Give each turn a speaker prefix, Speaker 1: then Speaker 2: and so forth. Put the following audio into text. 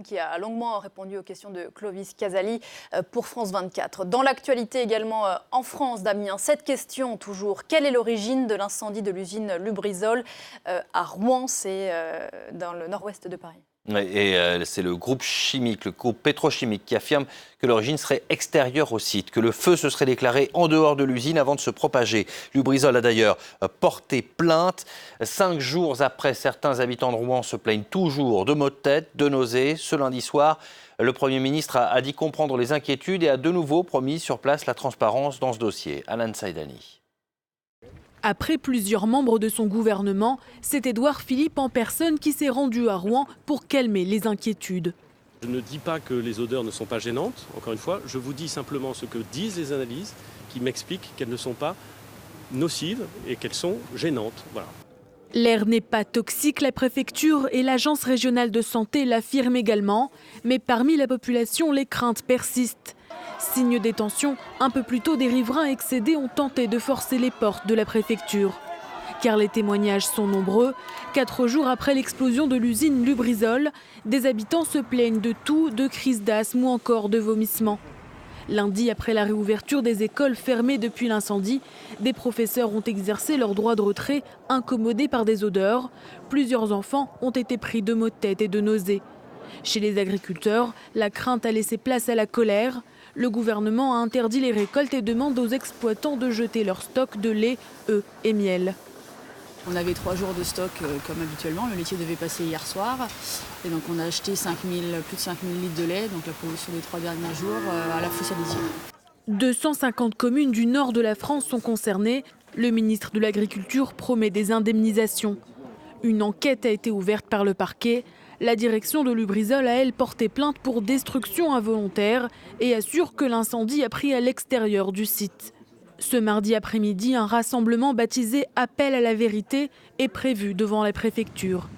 Speaker 1: Qui a longuement répondu aux questions de Clovis Casali pour France 24. Dans l'actualité également en France, Damien, cette question toujours. Quelle est l'origine de l'incendie de l'usine Lubrizol à Rouen, c'est dans le nord-ouest de Paris?
Speaker 2: Et c'est le groupe pétrochimique qui affirme que l'origine serait extérieure au site, que le feu se serait déclaré en dehors de l'usine avant de se propager. Lubrizol a d'ailleurs porté plainte. 5 jours après, certains habitants de Rouen se plaignent toujours de maux de tête, de nausées. Ce lundi soir, le Premier ministre a dit comprendre les inquiétudes et a de nouveau promis sur place la transparence dans ce dossier. Alan Saïdani.
Speaker 3: Après plusieurs membres de son gouvernement, c'est Édouard Philippe en personne qui s'est rendu à Rouen pour calmer les inquiétudes.
Speaker 4: Je ne dis pas que les odeurs ne sont pas gênantes, encore une fois, je vous dis simplement ce que disent les analyses qui m'expliquent qu'elles ne sont pas nocives et qu'elles sont gênantes. Voilà.
Speaker 3: L'air n'est pas toxique, la préfecture et l'agence régionale de santé l'affirment également, mais parmi la population, les craintes persistent. Signe des tensions, un peu plus tôt, des riverains excédés ont tenté de forcer les portes de la préfecture. Car les témoignages sont nombreux. 4 jours après l'explosion de l'usine Lubrizol, des habitants se plaignent de tout, de crises d'asthme ou encore de vomissements. Lundi, après la réouverture des écoles fermées depuis l'incendie, des professeurs ont exercé leur droit de retrait, incommodés par des odeurs. Plusieurs enfants ont été pris de maux de tête et de nausées. Chez les agriculteurs, la crainte a laissé place à la colère. Le gouvernement a interdit les récoltes et demande aux exploitants de jeter leur stock de lait, œufs et miel.
Speaker 5: On avait 3 jours de stock comme habituellement, le laitier devait passer hier soir. Et donc on a acheté plus de 5000 litres de lait, donc la production des 3 derniers jours à la fosse à laitier.
Speaker 3: 250 communes du nord de la France sont concernées. Le ministre de l'Agriculture promet des indemnisations. Une enquête a été ouverte par le parquet. La direction de Lubrizol a, elle, porté plainte pour destruction involontaire et assure que l'incendie a pris à l'extérieur du site. Ce mardi après-midi, un rassemblement baptisé Appel à la vérité est prévu devant la préfecture.